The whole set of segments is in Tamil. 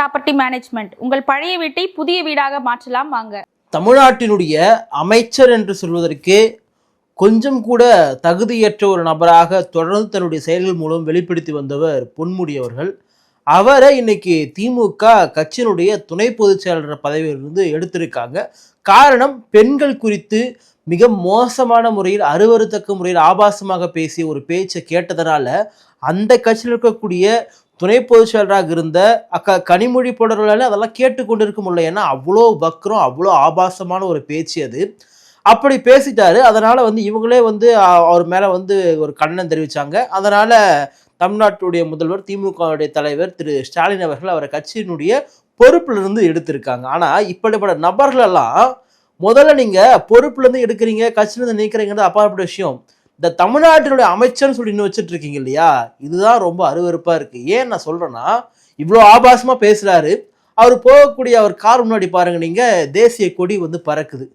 Property management. உங்கள் பழைய வீட்டை புதிய வீடாக மாற்றலாம் வாங்க. தமிழ்நாட்டினுடைய அமைச்சர் என்று சொல்வதற்கு கொஞ்சம் கூட தகுதியற்ற ஒரு நபராக தொடர்ந்து தன்னுடைய செயல்கள் மூலம் வெளிப்படுத்தி வந்தவர் பொன்முடி அவர்கள். அவரை இன்னைக்கு திமுக கட்சியினுடைய துணை பொதுச் செயலாளர் பதவியிலிருந்து எடுத்திருக்காங்க. காரணம், பெண்கள் குறித்து மிக மோசமான முறையில் அருவருத்தக்க முறையில் ஆபாசமாக பேசிய ஒரு பேச்சை கேட்டதனால அந்த கட்சியில் இருக்கக்கூடிய துணை பொதுச் செயலராக இருந்த கனிமொழி போன்றவர்களால அதெல்லாம் கேட்டுக்கொண்டிருக்க முடியல. ஏன்னா அவ்வளோ வக்ரம், அவ்வளோ ஆபாசமான ஒரு பேச்சு அது. அப்படி பேசிட்டாரு. அதனால இவங்களே அவர் மேல ஒரு கண்டனம் தெரிவிச்சாங்க. அதனால தமிழ்நாட்டுடைய முதல்வர் திமுகவுடைய தலைவர் திரு ஸ்டாலின் அவர்கள் அவரை கட்சியினுடைய பொறுப்பிலிருந்து எடுத்திருக்காங்க. ஆனா இப்படிப்பட்ட நபர்கள் எல்லாம் முதல்ல நீங்க பொறுப்புல எடுக்கிறீங்க, கட்சியிலிருந்து நீக்கிறீங்கிறது அப்பாற்பட்ட விஷயம். இந்த தமிழ்நாட்டினுடைய அமைச்சர்னு சொல்லி இன்னும் வச்சுட்டு இருக்கீங்க இல்லையா, இதுதான் ரொம்ப அருவருப்பா இருக்கு. ஏன் நான் சொல்றேன்னா, இவ்வளோ ஆபாசமா பேசுறாரு. அவர் போகக்கூடிய அவர் கார் முன்னாடி பாருங்க, நீங்க தேசிய கொடி பறக்குது.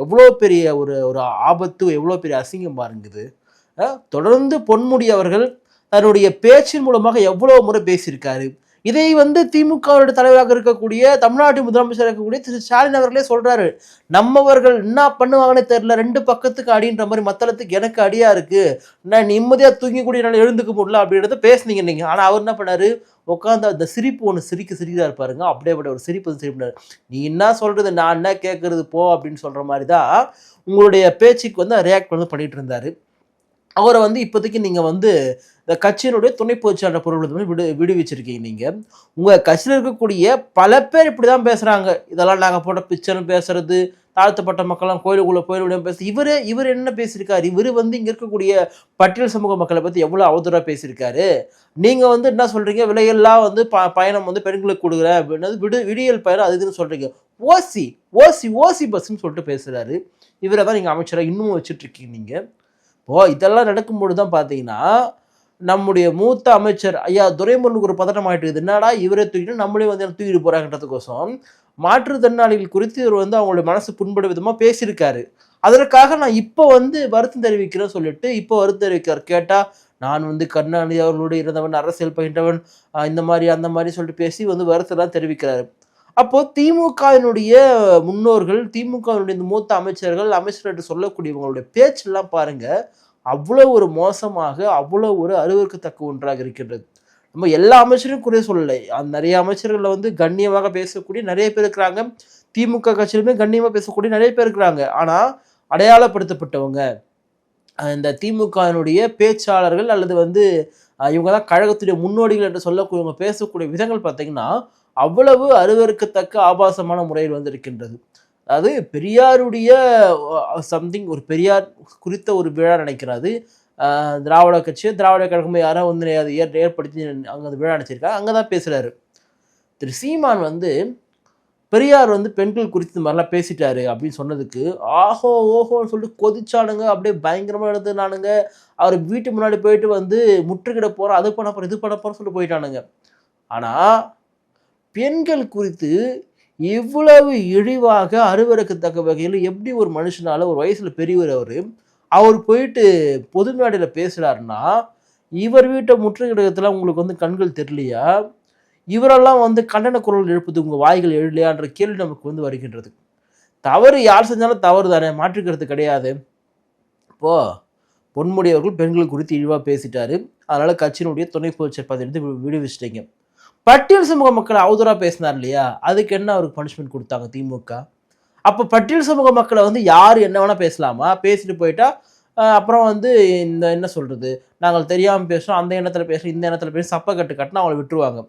எவ்வளோ பெரிய ஒரு ஒரு ஆபத்து, எவ்வளோ பெரிய அசிங்கம் பாருங்குது. தொடர்ந்து பொன்முடி அவர்கள் தன்னுடைய பேச்சின் மூலமாக எவ்வளவு முறை பேசியிருக்காரு. இதை திமுகவுடைய தலைவராக இருக்கக்கூடிய தமிழ்நாட்டு முதலமைச்சர் இருக்கக்கூடிய திரு ஸ்டாலின் அவர்களே சொல்றாரு. நம்மவர்கள் என்ன பண்ணுவாங்கன்னே தெரியல, ரெண்டு பக்கத்துக்கு அடின்ற மாதிரி மத்தளத்துக்கு எனக்கு அடியா இருக்கு, நான் நிம்மதியா தூங்கி கூட என்னால் எழுந்துக்க முடியல அப்படின்றத பேசுனீங்க நீங்க. ஆனா அவர் என்ன பண்ணாரு, உட்காந்து அந்த சிரிப்பு ஒன்று சிரிக்கிறாரு பாருங்க, அப்படியே ஒரு சிரிப்பு. நீ என்ன சொல்றது, நான் என்ன கேட்கறது போ அப்படின்னு சொல்ற மாதிரி தான் உங்களுடைய பேச்சுக்கு ரியாக்ட் பண்ணிட்டு இருந்தாரு. அவரை இப்போதைக்கு நீங்க இந்த கட்சியினுடைய துணை பொதுச்செயலாளர் பொருள் விடுவிச்சிருக்கீங்க. நீங்க உங்க கட்சியில் இருக்கக்கூடிய பல பேர் இப்படிதான் பேசுறாங்க. இதெல்லாம் நாங்க போட்ட பிக்சர்னு பேசுறது, தாழ்த்தப்பட்ட மக்கள்லாம் கோயிலுக்குள்ள பேச இவர் என்ன பேசியிருக்காரு? இவர் இங்க இருக்கக்கூடிய பட்டியல் சமூக மக்களை பத்தி எவ்வளவு அவதூறா பேசியிருக்காரு. நீங்க என்ன சொல்றீங்க, விலையெல்லாம் பயணம் பெண்களுக்கு கொடுக்குற அப்படின்னது விடியல் பயணம் அது இதுன்னு சொல்றீங்க. ஓசி ஓசி ஓசி பஸ்ன்னு சொல்லிட்டு பேசுறாரு. இவரை தான் நீங்க அமைச்சராக இன்னமும் வச்சுட்டு இருக்கீங்க. நீங்க இதெல்லாம் நடக்கும்போது தான் பார்த்தீங்கன்னா, நம்முடைய மூத்த அமைச்சர் ஐயா துரைமுருகனுக்கு ஒரு பதட்டம் ஆயிட்டு, என்னடா இவரை தூக்கிட்டு நம்மளே தூக்கிட்டு போறாங்கன்றதுக்கோசம் மாற்றுத்திறனாளிகள் குறித்து இவர் அவங்களுடைய மனசு புண்பட விதமா பேசியிருக்காரு. அதற்காக நான் இப்போ வருத்தம் தெரிவிக்கிறேன்னு சொல்லிட்டு இப்போ வருத்தம் தெரிவிக்கிறார். கேட்டா நான் கருணாநிதி அவர்களோடு இருந்தவன், அரசியல் பயின்றவன், இந்த மாதிரி அந்த மாதிரி சொல்லிட்டு பேசி வருத்தம் தெரிவிக்கிறாரு. அப்போ திமுகவினுடைய முன்னோர்கள், திமுகவினுடைய இந்த மூத்த அமைச்சர்கள், அமைச்சர் என்று சொல்லக்கூடியவங்களுடைய பேச்செல்லாம் பாருங்க, அவ்வளவு ஒரு மோசமாக, அவ்வளவு ஒரு அருவருக்கத்தக்க ஒன்றாக இருக்கின்றது. நம்ம எல்லா அமைச்சரும் குறை சொல்லலை. நிறைய அமைச்சர்கள் கண்ணியமாக பேசக்கூடிய நிறைய பேர் இருக்கிறாங்க. திமுக கட்சியிலுமே கண்ணியமாக பேசக்கூடிய நிறைய பேர் இருக்கிறாங்க. ஆனா அடையாளப்படுத்தப்பட்டவங்க இந்த திமுகவினுடைய பேச்சாளர்கள் அல்லது இவங்க தான் கழகத்துடைய முன்னோடிகள் என்று சொல்லக்கூடியவங்க பேசக்கூடிய விதங்கள் பார்த்தீங்கன்னா அவ்வளவு அருவருக்கத்தக்க ஆபாசமான முறையில் இருக்கின்றது. அதாவது பெரியாருடைய சம்திங் ஒரு பெரியார் குறித்த ஒரு விழா நினைக்கிறாரு. திராவிட கட்சி திராவிட கழகம் யாரோ அதை ஏற்படுத்தி அங்கே அந்த விழா நினைச்சிருக்காங்க. அங்கே தான் பேசுகிறாரு. திரு சீமான் பெரியார் பெண்கள் குறித்து இந்த மாதிரிலாம் பேசிட்டாரு அப்படின்னு சொன்னதுக்கு ஆஹோ ஓஹோன்னு சொல்லிட்டு கொதிச்சானுங்க. அப்படியே பயங்கரமாக எடுத்துனானுங்க. அவர் வீட்டு முன்னாடி போயிட்டு முற்றுகிட போகிறோம், அது பண்ண போகிறோம், இது பண்ண போகிறோம் சொல்லிட்டு போயிட்டானுங்க. ஆனால் பெண்கள் குறித்து இவ்வளவு இழிவாக அருவருக்கத்தக்க வகையில் எப்படி ஒரு மனுஷனால, ஒரு வயசுல பெரியவர் அவர் போயிட்டு பொது மேடையில் பேசுறாருன்னா, இவர் வீட்டை முற்றுகிடத்துல உங்களுக்கு கண்கள் தெரியலையா? இவரெல்லாம் கண்டன குரல் எழுப்புது உங்க வாய்கள் எழலையான்ற கேள்வி நமக்கு வருகின்றது. தவறு யார் செஞ்சாலும் தவறு தானே, மாற்றுக்கிறது கிடையாது. இப்போ பொன்முடி அவர்கள் பெண்கள் குறித்து இழிவா பேசிட்டாரு. அதனால கட்சியினுடைய துணை பொதுச்செயலாளர் பதவியிலிருந்து விடுவிச்சிட்டீங்க. பட்டியல் சமூக மக்களை அவதூறா பேசினார் இல்லையா, அதுக்கு என்ன அவருக்கு பனிஷ்மெண்ட் கொடுத்தாங்க திமுக? அப்போ பட்டியல் சமூக மக்களை யார் என்ன வேணா பேசலாமா? பேசிட்டு போயிட்டா அப்புறம் இந்த என்ன சொல்றது, நாங்கள் தெரியாமல் பேசுகிறோம், அந்த எண்ணத்துல பேசுகிறோம், இந்த எண்ணத்துல பேசுகிறோம், சப்பை கட்டுனா அவங்களை விட்டுருவாங்க.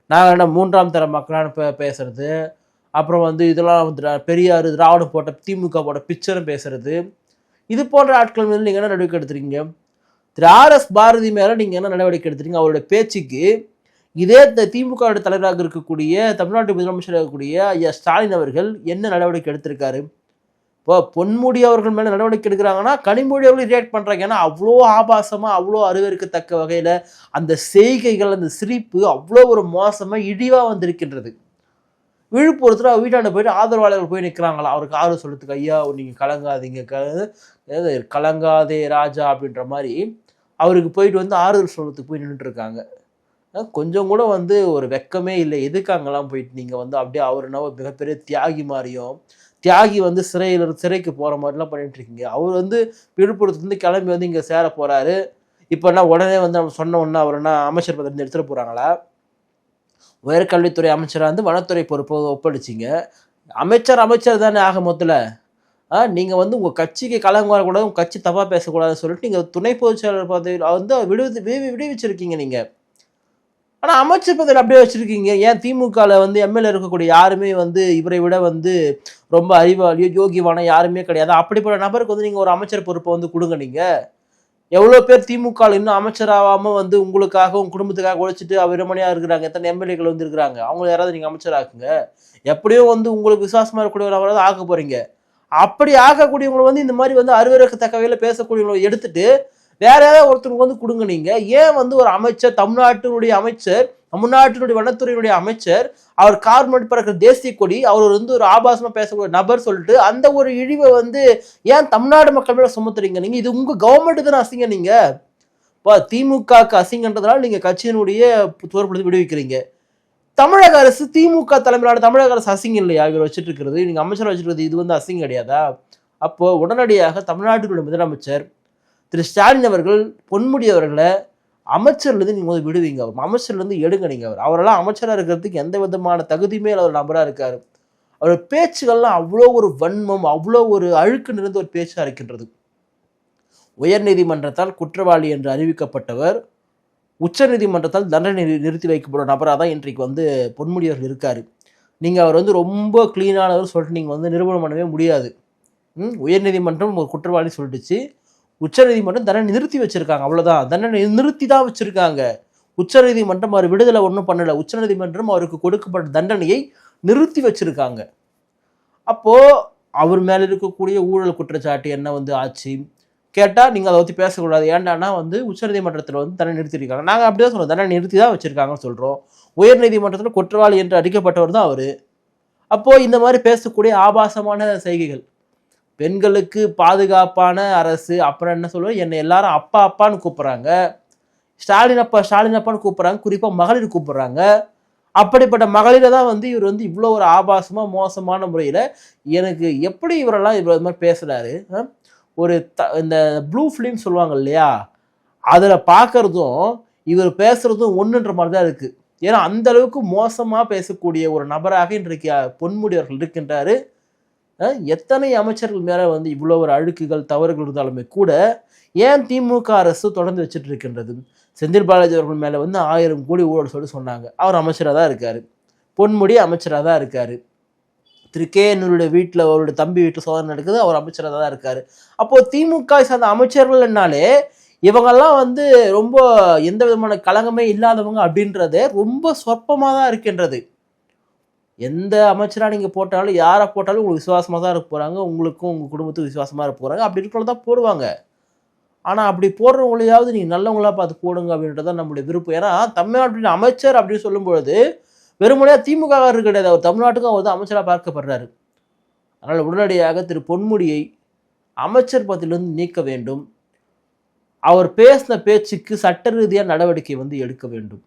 நாங்கள் என்ன மூன்றாம் தர மக்களான பேசுறது, அப்புறம் இதெல்லாம் பெரியார் திராவிடம் போட்ட திமுக போட்ட பிக்சரும் பேசுறது, இது போன்ற ஆட்கள் மீது நீங்கள் என்ன நடவடிக்கை எடுத்துருக்கீங்க? திரு ஆர்.எஸ். பாரதி மேலே நீங்கள் என்ன நடவடிக்கை எடுத்துருக்கீங்க? அவருடைய பேச்சுக்கு இதே திமுக தலைவராக இருக்கக்கூடிய தமிழ்நாட்டு முதலமைச்சராக இருக்கக்கூடிய ஐயா ஸ்டாலின் அவர்கள் என்ன நடவடிக்கை எடுத்திருக்காரு? இப்போ பொன்முடி அவர்கள் மேலே நடவடிக்கை எடுக்கிறாங்கன்னா கனிமொழி அவர்கள் ரியாக்ட் பண்ணுறாங்க. ஏன்னா அவ்வளோ ஆபாசமாக, அவ்வளோ அருவருக்கத்தக்க வகையில் அந்த செய்கைகள், அந்த சிரிப்பு அவ்வளோ ஒரு மோசமாக இழிவாக வந்திருக்கின்றது. விழுப்புரத்தில் அவர் வீட்டாண்ட போயிட்டு ஆதரவாளர்கள் போய் நிற்கிறாங்களா அவருக்கு ஆதரவு சொல்றதுக்கு, ஐயா நீங்கள் கலங்காதீங்க, கலங்காதே ராஜா அப்படின்ற மாதிரி அவருக்கு போயிட்டு ஆறுதல் சொல்றதுக்கு போய் நின்றுட்டு இருக்காங்க. கொஞ்சம் கூட வந்து ஒரு வெக்கமே இல்லை. எதுக்கு அங்கெல்லாம் போயிட்டு நீங்கள் வந்து அப்படியே அவர் என்ன மிகப்பெரிய தியாகி மாதிரியும், தியாகி வந்து சிறைக்கு போகிற மாதிரிலாம் பண்ணிட்டு இருக்கீங்க. அவர் வந்து விழுப்புரத்துலேருந்து கிளம்பி வந்து இங்கே சேர போகிறாரு. இப்போ என்ன உடனே வந்து நம்ம சொன்ன உடனே அவர் என்ன அமைச்சர் பதவி எடுத்துகிட்டு போகிறாங்களா? உயர்கல்வித்துறை அமைச்சராக வந்து வனத்துறை பொறுப்பு ஒப்படைச்சிங்க. அமைச்சர் தானே ஆக மொத்தத்தில். நீங்கள் வந்து உங்கள் கட்சிக்கு கலங்க வரக்கூடாது, உங்கள் கட்சி தப்பாக பேசக்கூடாதுன்னு சொல்லிட்டு நீங்கள் துணை பொதுச் செயலாளர் பதவியில் வந்து விடுவிச்சிருக்கீங்க நீங்கள். ஆனால் அமைச்சர் பதவியில் அப்படியே வச்சுருக்கீங்க. ஏன் திமுகவில் வந்து எம்எல்ஏ இருக்கக்கூடிய யாருமே வந்து இவரை விட வந்து ரொம்ப அறிவாளியோ யோகிவானோ யாருமே கிடையாது. அப்படிப்பட்ட நபருக்கு வந்து நீங்கள் ஒரு அமைச்சர் பொறுப்பை வந்து கொடுங்க. நீங்கள் எவ்வளோ பேர் திமுகவில் இன்னும் அமைச்சராகாமல் வந்து உங்களுக்காக உங்கள் குடும்பத்துக்காக உழைச்சிட்டு விரமணியாக இருக்கிறாங்க. எத்தனை எம்எல்ஏக்கள் வந்து இருக்கிறாங்க. அவங்கள யாராவது நீங்கள் அமைச்சராக்குங்க. எப்படியோ வந்து உங்களுக்கு விசுவாசமாக இருக்கக்கூடிய நபராவது ஆக்க போகிறீங்க. அப்படி ஆகக்கூடியவங்களை வந்து இந்த மாதிரி வந்து அருவருக்கத்தக்க வகையில் பேசக்கூடியவங்களை எடுத்துட்டு வேற ஏதாவது ஒருத்தருக்கு வந்து கொடுங்க. நீங்க ஏன் வந்து ஒரு அமைச்சர், தமிழ்நாட்டினுடைய வனத்துறையினுடைய அமைச்சர், அவர் கார்மெண்ட் பறக்கிற தேசிய கொடி, அவர் வந்து ஒரு ஆபாசமா பேசக்கூடிய நபர் சொல்லிட்டு அந்த ஒரு இழிவை வந்து ஏன் தமிழ்நாடு மக்கள் மேல சுமத்துறீங்க? நீங்க இது உங்க கவர்மெண்ட் தானே அசிங்க. நீங்க இப்போ திமுகக்கு அசிங்கன்றதுனால நீங்க கட்சியினுடைய தோற்படுத்தி விடுவிக்கிறீங்க. தமிழக அரசு, திமுக தலைமையிலான தமிழக அரசு அசிங்கம் இல்லையா இவர் வச்சுட்டு இருக்கிறது? நீங்க அமைச்சர் வச்சுட்டு இருக்கிறது இது வந்து அசிங்கம் கிடையாதா? அப்போ உடனடியாக தமிழ்நாட்டினுடைய முதலமைச்சர் திரு ஸ்டாலின் அவர்கள் பொன்முடி அவர்களை அமைச்சர்லேருந்து நீங்கள் வந்து விடுவீங்க. அமைச்சர்லேருந்து எடுங்க. நீங்கள் அவரெல்லாம் அமைச்சராக இருக்கிறதுக்கு எந்த விதமான தகுதியுமே அவர் நபராக இருக்காரு. அவர் பேச்சுகள்லாம் அவ்வளோ ஒரு வன்மம், அவ்வளோ ஒரு அழுக்கு நிறைந்த ஒரு பேச்சாக இருக்கின்றது. உயர்நீதிமன்றத்தால் குற்றவாளி என்று அறிவிக்கப்பட்டவர் உச்ச நீதிமன்றத்தால் தண்டனை நிறுத்தி வைக்கப்படும் நபராக தான் இன்றைக்கு வந்து பொன்முடி அவர்கள் இருக்காரு. நீங்கள் அவர் வந்து ரொம்ப கிளீனானவர் சொல்லிட்டு நீங்கள் வந்து நிரூபணம் பண்ணவே முடியாது. உயர்நீதிமன்றம் ஒரு குற்றவாளி சொல்லிடுச்சு, உச்சநீதிமன்றம் தண்டனை நிறுத்தி வச்சிருக்காங்க. அவ்வளவுதான், தண்டனை நிறுத்தி தான் வச்சிருக்காங்க. உச்சநீதிமன்றம் அவர் விடுதலை ஒன்றும் பண்ணல. உச்சநீதிமன்றம் அவருக்கு கொடுக்கப்பட்ட தண்டனையை நிறுத்தி வச்சிருக்காங்க. அப்போ அவர் மேல இருக்கக்கூடிய ஊழல் குற்றச்சாட்டு என்ன வந்து ஆச்சு கேட்டா நீங்க அதை பத்தி பேசக்கூடாது. ஏன்டானா வந்து உச்சநீதிமன்றத்தில் வந்து தண்டனை நிறுத்திருக்காங்க. நாங்க அப்படிதான் சொல்றோம், தண்டனை நிறுத்தி தான் வச்சிருக்காங்கன்னு சொல்றோம். உயர்நீதிமன்றத்தில் குற்றவாளி என்று அடிக்கப்பட்டவர் தான் அவரு. அப்போ இந்த மாதிரி பேசக்கூடிய ஆபாசமான செய்கைகள், பெண்களுக்கு பாதுகாப்பான அரசு, அப்புறம் என்ன சொல்லுவோம், என்னை எல்லாரும் அப்பா அப்பான்னு கூப்பிட்றாங்க, ஸ்டாலின் அப்பான்னு கூப்பிட்றாங்க, குறிப்பாக மகளிர் கூப்பிட்றாங்க. அப்படிப்பட்ட மகளிரை தான் வந்து இவர் வந்து இவ்வளோ ஒரு ஆபாசமாக மோசமான முறையில் எனக்கு எப்படி இவரெல்லாம் இவர் இது மாதிரி பேசுகிறாரு. ஒரு இந்த ப்ளூ ஃபிலிம் சொல்லுவாங்க இல்லையா, அதில் பார்க்குறதும் இவர் பேசுகிறதும் ஒன்றுன்ற மாதிரி தான் இருக்குது. ஏன்னா அந்த அளவுக்கு மோசமாக பேசக்கூடிய ஒரு நபராக இன்றைக்கு பொன்முடி அவர்கள் இருக்கின்றாரு. எத்தனை அமைச்சர்கள் மேலே வந்து இவ்வளோ ஒரு அழுக்குகள் தவறுகள் இருந்தாலுமே கூட ஏன் திமுக அரசு தொடர்ந்து வச்சுட்டு இருக்கின்றது? செந்தில் பாலாஜி அவர்கள் மேலே வந்து 1000 கோடி ஊழல் சொல்லி சொன்னாங்க. அவர் அமைச்சராக தான் இருக்கார். பொன்முடி அமைச்சராக தான் இருக்கார். திரு KNனுடைய வீட்டில், அவருடைய தம்பி வீட்டில் சோதனை நடக்குது, அவர் அமைச்சராக தான் இருக்கார். அப்போது திமுக சார்ந்த அமைச்சர்கள்னாலே இவங்கெல்லாம் வந்து ரொம்ப எந்த விதமான களங்கமே இல்லாதவங்க அப்படின்றதே ரொம்ப சொற்பமாக தான் இருக்கின்றது. எந்த அமைச்சராக நீங்கள் போட்டாலும், யாரை போட்டாலும் உங்களுக்கு விசுவாசமாக தான் இருக்க போகிறாங்க, உங்களுக்கும் உங்கள் குடும்பத்துக்கும் விசுவாசமாக இருக்க போகிறாங்க. அப்படி இருக்கிறவங்க தான் போடுவாங்க. ஆனால் அப்படி போடுறவங்களையாவது நீங்கள் நல்லவங்களாக பார்த்து போடுங்க அப்படின்றதான் நம்மளுடைய விருப்பம். ஏன்னா தமிழ்நாட்டின் அமைச்சர் அப்படின்னு சொல்லும்பொழுது வெறுமனையாக திமுக கிடையாது, அவர் தமிழ்நாட்டுக்கும் அவர் தான் அமைச்சராக பார்க்கப்படுறாரு. அதனால் உடனடியாக திரு பொன்முடியை அமைச்சர் பதவியிலிருந்து நீக்க வேண்டும். அவர் பேசின பேச்சுக்கு சட்ட ரீதியாக நடவடிக்கை வந்து எடுக்க வேண்டும்.